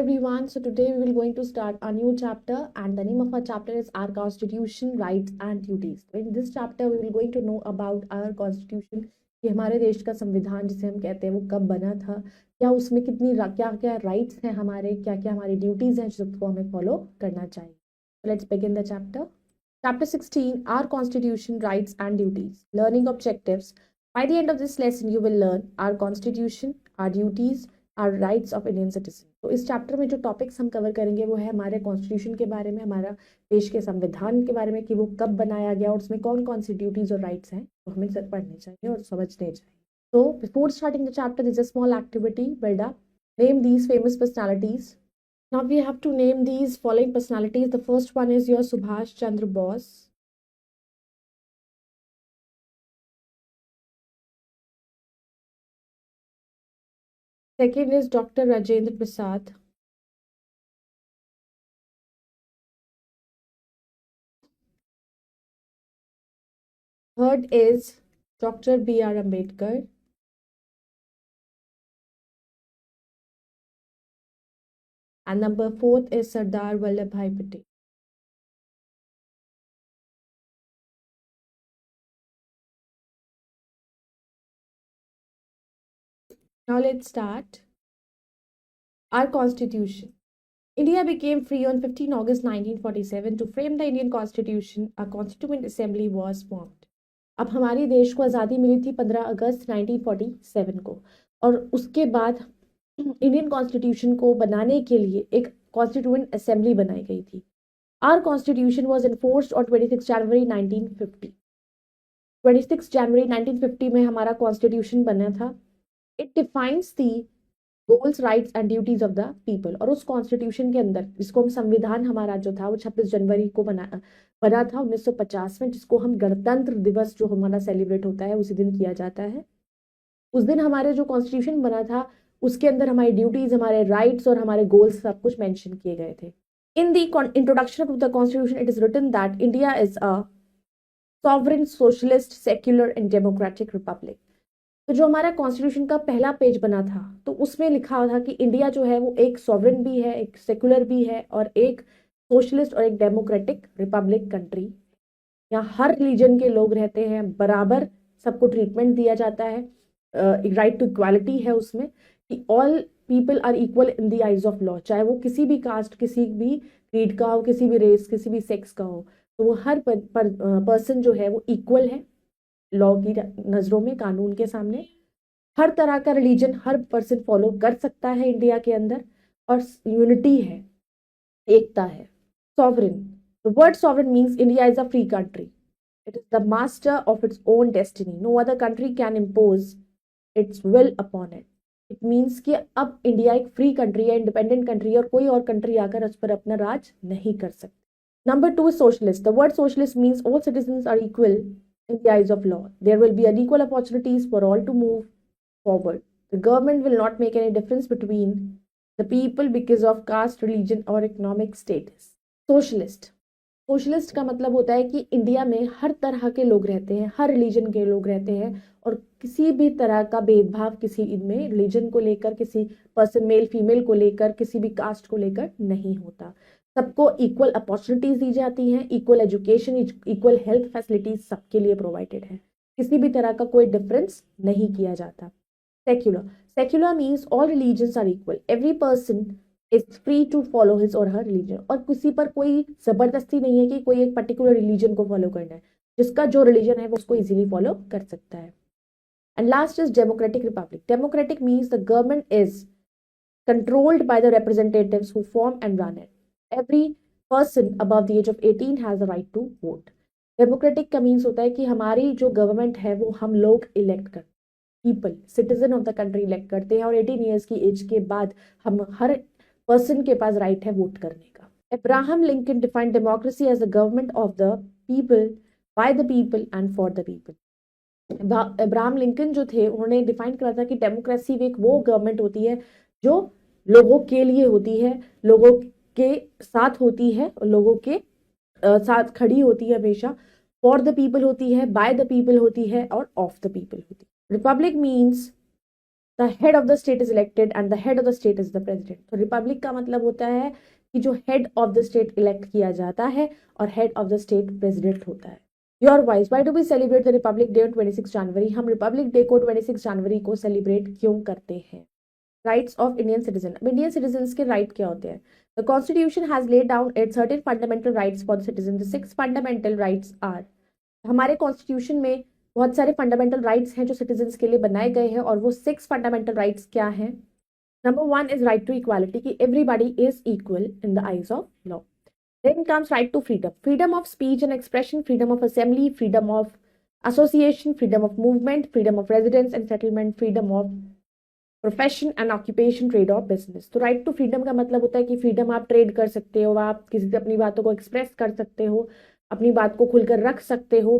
everyone. So today we will going to start a new chapter, and the name of our chapter is Our Constitution, Rights and Duties. So in this chapter we will going to know about our Constitution, कि हमारे देश का संविधान जिसे हम कहते हैं वो कब बना था, क्या उसमें कितनी क्या क्या राइट्स हैं हमारे, क्या क्या हमारी ड्यूटीज हैं जिसको हमें फॉलो करना चाहिए. So let's begin the chapter. Chapter 16, Our Constitution, Rights and Duties. Learning objectives. By the end of this lesson you will learn our Constitution, our duties, our rights of Indian citizen. तो इस chapter में जो topics हम cover करेंगे वो है हमारे constitution के बारे में, हमारा देश के संविधान के बारे में कि वो कब बनाया गया और उसमें कौन कौन सी ड्यूटीज और राइट्स हैं तो हमें पढ़ने चाहिए और समझने चाहिए. तो before starting the chapter this a small activity. Build up. Name these famous personalities. Now we have to name these following personalities. The first one is your Subhash Chandra Bose. Second is Dr. Rajendra Prasad. Third is Dr. B.R. Ambedkar. And number fourth is Sardar Vallabhbhai Patel. Now let's start. Our Constitution. India became free on 15 August 1947. To frame the Indian Constitution, a Constituent Assembly was formed. अब हमारे देश को आज़ादी मिली थी 15 अगस्त 1947 को, और उसके बाद इंडियन कॉन्स्टिट्यूशन को बनाने के लिए एक कॉन्स्टिट्यूएंट असेंबली बनाई गई थी. Our constitution was enforced on 26 जनवरी 1950. 26 जनवरी 1950 में हमारा कॉन्स्टिट्यूशन बना था. It defines the goals, rights and duties of the people. और उस कॉन्स्टिट्यूशन के अंदर जिसको हम संविधान हमारा जो था वो 26 जनवरी को बना था 1950 में, जिसको हम गणतंत्र दिवस जो हमारा सेलिब्रेट होता है उसी दिन किया जाता है. उस दिन हमारे जो कॉन्स्टिट्यूशन बना था उसके अंदर हमारी ड्यूटीज, हमारे राइट्स और हमारे गोल्स सब कुछ मेंशन किए गए थे. In the introduction of the constitution it is written that India is a sovereign, socialist, secular and democratic republic. तो जो हमारा कॉन्स्टिट्यूशन का पहला पेज बना था तो उसमें लिखा था कि इंडिया जो है वो एक सॉवरेन भी है, एक सेक्युलर भी है और एक सोशलिस्ट और एक डेमोक्रेटिक रिपब्लिक कंट्री. यहाँ हर रिलीजन के लोग रहते हैं, बराबर सबको ट्रीटमेंट दिया जाता है, राइट टू इक्वालिटी है उसमें कि all people are equal in the eyes of law. चाहे वो किसी भी कास्ट, किसी भी क्रीड का हो, किसी भी रेस, किसी भी सेक्स का हो, तो वो हर पर्सन जो है वो इक्वल है लॉ की नज़रों में, कानून के सामने. हर तरह का रिलीजन हर पर्सन फॉलो कर सकता है इंडिया के अंदर, और यूनिटी है, एकता है. Sovereign. The word sovereign means India is a free country. It is the master of its own destiny. No other country can impose its will upon it. It means कि अब India एक free country है, independent country है, और कोई और country आकर उस पर अपना राज नहीं कर सकती. Number 2 is socialist. The word socialist means all citizens are equal in the eyes of law. There will be unequal opportunities for all to move forward. The government will not make any difference between the people because of caste, religion or economic status. Socialist. Socialist का मतलब होता है कि India में हर तरह के लोग रहते हैं, हर रिलीजन के लोग रहते हैं, और किसी भी तरह का भेदभाव किसी इनमें रिलीजन को लेकर, किसी पर्सन मेल फीमेल को लेकर, किसी भी कास्ट को लेकर नहीं होता. सबको इक्वल अपॉर्चुनिटीज दी जाती हैं, equal education, equal health facilities सबके लिए प्रोवाइडेड है. किसी भी तरह का कोई डिफरेंस नहीं किया जाता. Secular. Secular means all religions are equal. Every person is free to follow his or her religion. और किसी पर कोई जबरदस्ती नहीं है कि कोई एक पर्टिकुलर रिलीजन को फॉलो करना है. जिसका जो रिलीजन है वो उसको इजीली फॉलो कर सकता है. And last is democratic Republic. Democratic means the government is controlled by the representatives who form and run it. Every person above the age of 18 has the right to vote. Democratic का means होता है कि हमारी जो government है वो हम लोग इलेक्ट करते हैं, people, citizen of the country elect करते हैं, और 18 ईयर्स की एज के बाद हम हर पर्सन के पास राइट है वोट करने का. Abraham Lincoln defined democracy as the government of the people, by the people and for the people. Abraham Lincoln जो थे उन्होंने डिफाइन करा था कि डेमोक्रेसी एक वो गवर्नमेंट होती है जो लोगों के लिए होती है, लोगों के साथ होती है, लोगों के साथ खड़ी होती है हमेशा, फॉर द पीपल होती है, बाय द पीपल होती है और ऑफ द पीपल होती है. Republic means the head of the state is elected and the head of the state is the president. तो रिपब्लिक का मतलब होता है कि जो head of the state elect किया जाता है और head of the state president होता है। Your voice, why do we celebrate the republic day on 26 January? हम रिपब्लिक डे को 26 जनवरी को सेलिब्रेट क्यों करते हैं? Rights of Indian citizen. अब इंडियन सिटीजन के राइट क्या होते हैं? The constitution has laid down it certain fundamental rights for the citizen. The 6 fundamental rights are, हमारे कॉन्स्टिट्यूशन में बहुत सारे फंडामेंटल राइट्स हैं जो सिटीजन के लिए बनाए गए हैं, और वो 6 फंडामेंटल राइट्स क्या हैं? Number 1 is right to equality, कि everybody is equal in the eyes of law. Then comes right to freedom, freedom of speech and expression, freedom of assembly, freedom of association, freedom of movement, freedom of residence and settlement, freedom of profession and occupation, trade of business. तो right to freedom का मतलब होता है कि freedom, आप trade कर सकते हो, आप किसी से अपनी बातों को एक्सप्रेस कर सकते हो, अपनी बात को खुलकर रख सकते हो,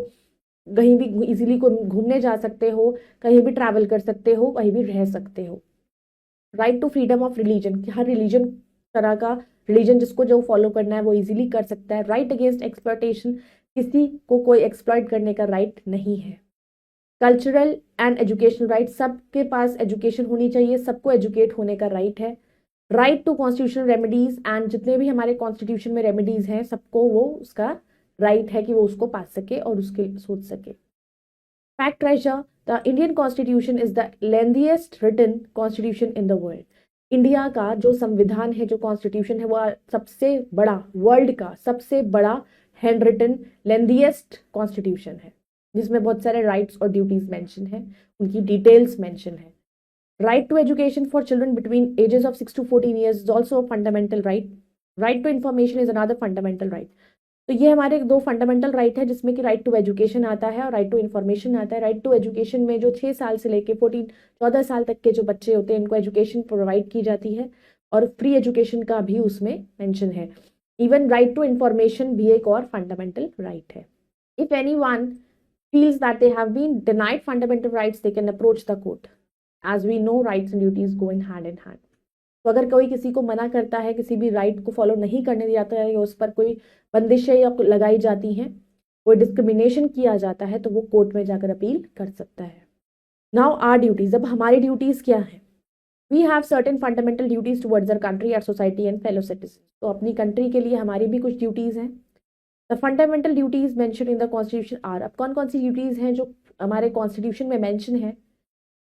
कहीं भी इजीली घूमने जा सकते हो, कहीं भी ट्रैवल कर सकते हो, कहीं भी रह सकते हो। Right to freedom of religion, कि हर रिलीजन तरह का रिलीजन जिसको जो फॉलो करना है वो इजीली कर सकता है। राइट अगेंस्ट एक्सप्लॉयटेशन, किसी को कोई एक्सप्लॉइट करने का राइट नहीं है। कल्चरल एंड एजुकेशनल राइट, सबके पास एजुकेशन होनी चाहिए, सबको एजुकेट होने का राइट है। Right to constitutional remedies, and जितने भी हमारे कॉन्स्टिट्यूशन में रेमेडीज हैं सबको वो उसका राइट है कि वो उसको पा सके और उसके सोच सके। Fact treasure, the Indian constitution is the lengthiest written constitution in the world. India का जो संविधान है, जो कॉन्स्टिट्यूशन है, वो सबसे बड़ा, वर्ल्ड का सबसे बड़ा हैंड रिटन लेंथीएस्ट कॉन्स्टिट्यूशन है, जिसमें बहुत सारे राइट्स और ड्यूटीज मेंशन है, उनकी डिटेल्स मेंशन है। Right to education for children between ages of 6 to 14 years is also a fundamental right. Right to information is another fundamental right. तो ये हमारे 2 फंडामेंटल राइट है, जिसमें कि राइट टू एजुकेशन आता है और राइट टू इन्फॉर्मेशन आता है। राइट टू एजुकेशन में जो 6 साल से लेके 14 साल तक के जो बच्चे होते हैं, इनको एजुकेशन प्रोवाइड की जाती है, और फ्री एजुकेशन का भी उसमें मेंशन है। इवन राइट टू इन्फॉर्मेशन भी एक और फंडामेंटल राइट है। If anyone feels that they have been denied fundamental rights, they can approach the court. As we know, rights and duties go in hand. तो अगर कोई किसी को मना करता है, किसी भी राइट को फॉलो नहीं करने दिया जाता है, या उस पर कोई बंदिशें या लगाई जाती हैं, कोई डिस्क्रिमिनेशन किया जाता है, तो वो कोर्ट में जाकर अपील कर सकता है। नाउ आर ड्यूटीज, अब हमारी ड्यूटीज क्या है? We have certain fundamental duties towards our country, our society and fellow citizen. तो अपनी कंट्री के लिए हमारी भी कुछ ड्यूटीज हैं। The fundamental duties mention in the constitution are, अब कौन कौन सी ड्यूटीज हैं जो हमारे कॉन्स्टिट्यूशन में मेंशन है?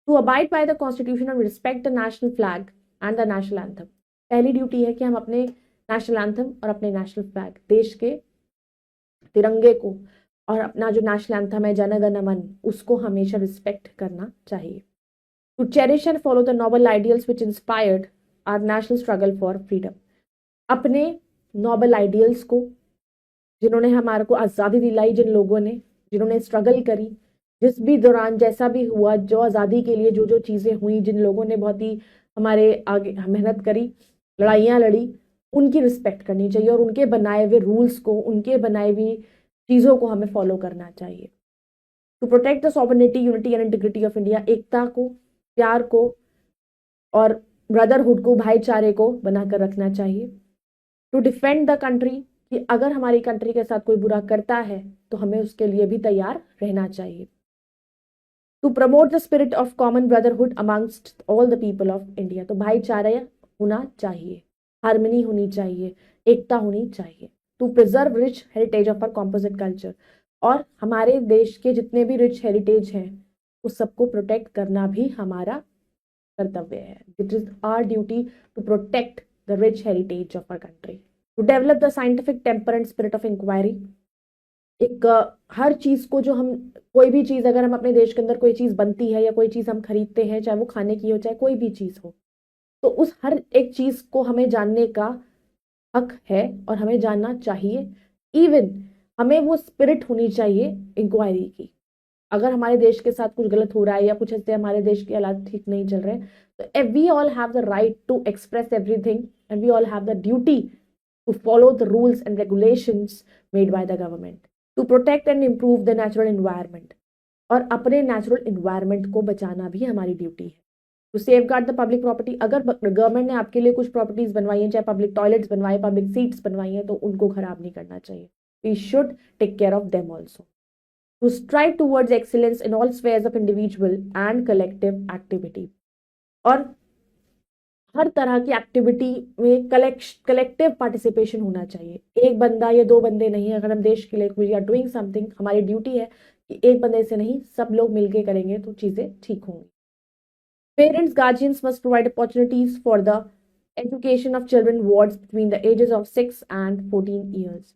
To abide by the constitution and respect the national flag and the national anthem. पहली ड्यूटी है कि हम अपने नेशनल एंथम और अपने नेशनल फ्लैग, देश के तिरंगे को, और अपना जो नेशनल एंथम है जन गण मन, उसको हमेशा रिस्पेक्ट करना चाहिए। To cherish and follow the noble ideals which inspired our national struggle for freedom, अपने नोबल आइडियल्स को, जिन्होंने हमारे को आज़ादी दिलाई, जिन लोगों ने, जिन्होंने स्ट्रगल करी, जिस भी दौरान जैसा भी हुआ, जो आज़ादी के लिए जो जो चीज़ें हुई, जिन लोगों ने बहुत ही हमारे आगे मेहनत करी, लड़ाइयाँ लड़ी, उनकी रिस्पेक्ट करनी चाहिए, और उनके बनाए हुए रूल्स को, उनके बनाई हुई चीज़ों को हमें फॉलो करना चाहिए। To protect the sovereignty, unity and integrity of India, एकता को, प्यार को और ब्रदरहुड को, भाईचारे को बनाकर रखना चाहिए। टू डिफेंड द कंट्री, कि अगर हमारी कंट्री के साथ कोई बुरा करता है तो हमें उसके लिए भी तैयार रहना चाहिए। To promote the spirit of common brotherhood amongst all the people of India, तो भाईचारा होना चाहिए, हार्मनी होनी चाहिए, एकता होनी चाहिए। To preserve rich heritage of our composite culture, और हमारे देश के जितने भी रिच हेरिटेज हैं उस सबको प्रोटेक्ट करना भी हमारा कर्तव्य है। It is our duty to protect the rich heritage of our country. To develop the scientific temper and spirit of inquiry, एक हर चीज़ को, जो हम कोई भी चीज़, अगर हम अपने देश के अंदर कोई चीज़ बनती है या कोई चीज़ हम खरीदते हैं, चाहे वो खाने की हो चाहे कोई भी चीज़ हो, तो उस हर एक चीज़ को हमें जानने का हक है और हमें जानना चाहिए। इवन हमें वो स्पिरिट होनी चाहिए इंक्वायरी की। अगर हमारे देश के साथ कुछ गलत हो रहा है या कुछ ऐसे हमारे देश के हालात ठीक नहीं चल रहे, तो we all have the right to express everything and we all have the duty to follow the rules and regulations made by the government, to protect and improve the natural environment, और अपने natural environment को बचाना भी हमारी duty है। to safeguard the public property, अगर government ने आपके लिए कुछ प्रॉपर्टीज बनवाई हैं, चाहे पब्लिक टॉयलेट्स बनवाए, पब्लिक सीट्स बनवाई हैं, तो उनको खराब नहीं करना चाहिए। we should take care of them also. to strive towards excellence in all spheres of individual and collective activity, और हर तरह की एक्टिविटी में कलेक्टिव पार्टिसिपेशन होना चाहिए। एक बंदा या दो बंदे नहीं, अगर हम देश के लिए वी आर डूइंग समथिंग, हमारी ड्यूटी है कि एक बंदे से नहीं, सब लोग मिलके करेंगे तो चीज़ें ठीक होंगी। Parents, guardians must provide opportunities for the education of children wards between the ages of 6 and 14 years.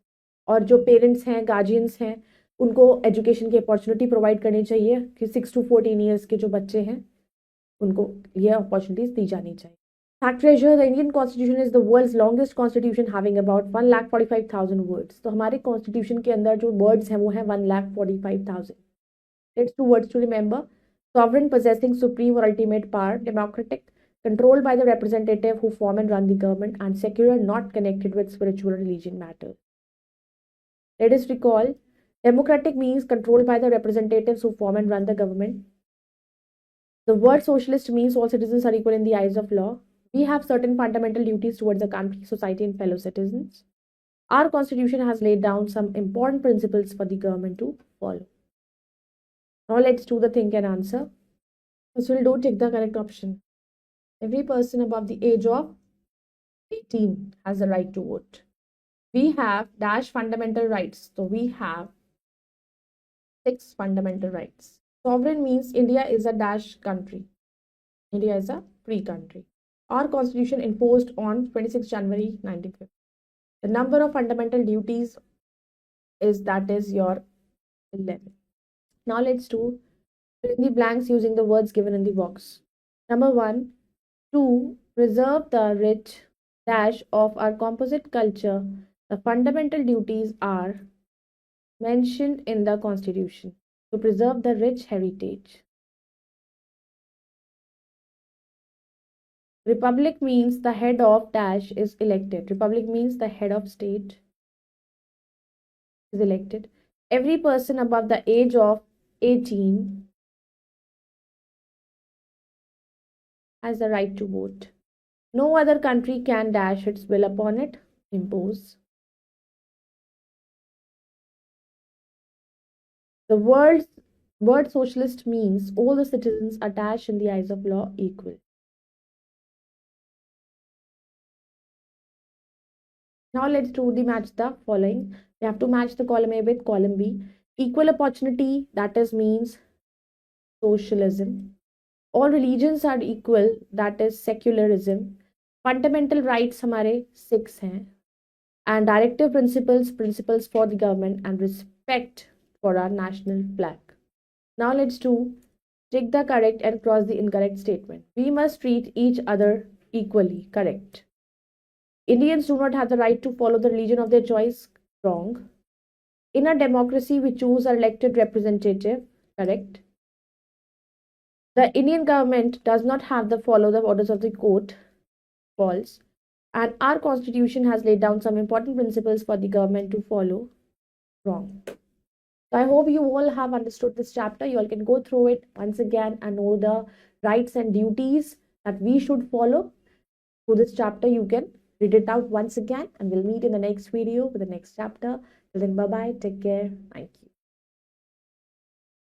और जो पेरेंट्स हैं, गार्जियंस हैं, उनको एजुकेशन की अपॉर्चुनिटी प्रोवाइड करनी चाहिए कि 6 to 14 ईयर्स के जो बच्चे हैं उनको ये अपॉर्चुनिटीज दी जानी चाहिए। Fact treasure, the Indian Constitution is the world's longest constitution having about 1,45,000 words. तो हमारे कॉन्स्टिट्यूशन के अंदर जो वर्ड्स हैं वो हैं 1,45,000. Let's two words to remember: sovereign, possessing supreme or ultimate power; democratic, controlled by the representative who form and run the government; and secular, not connected with spiritual or religion matters. Let us recall: democratic means controlled by the representatives who form and run the government. The word socialist means all citizens are equal in the eyes of law. We have certain fundamental duties towards the country, society, and fellow citizens. Our constitution has laid down some important principles for the government to follow. Now let's do the think and answer. This will do take the correct option. Every person above the age of 18 has the right to vote. We have dash fundamental rights. So we have 6 fundamental rights. Sovereign means India is a dash country. India is a free country. Our constitution imposed on 26 January 1950. The number of fundamental duties is your 11. Now let's do fill in the blanks using the words given in the box. Number 1, to preserve the rich dash of our composite culture, the fundamental duties are mentioned in the Constitution. To preserve the rich heritage. Republic means the head of dash is elected. Republic means the head of state is elected. Every person above the age of 18 has the right to vote. No other country can dash its will upon it, impose. The word socialist means all the citizens are dashed in the eyes of law equal. Now let's do the match the following. We have to match the column A with column B. Equal opportunity, that is means socialism. All religions are equal, that is secularism. Fundamental rights हमारे 6 हैं. And directive principles for the government, and respect for our national flag. Now let's do tick the correct and cross the incorrect statement. We must treat each other equally. Correct. Indians do not have the right to follow the religion of their choice. Wrong. In a democracy, we choose our elected representative. Correct. The Indian government does not have to follow the orders of the court. False. And our constitution has laid down some important principles for the government to follow. Wrong. So I hope you all have understood this chapter. You all can go through it once again and know the rights and duties that we should follow. Through this chapter, you can read it out once again, and we'll meet in the next video with the next chapter. Till then, bye bye. Take care. Thank you.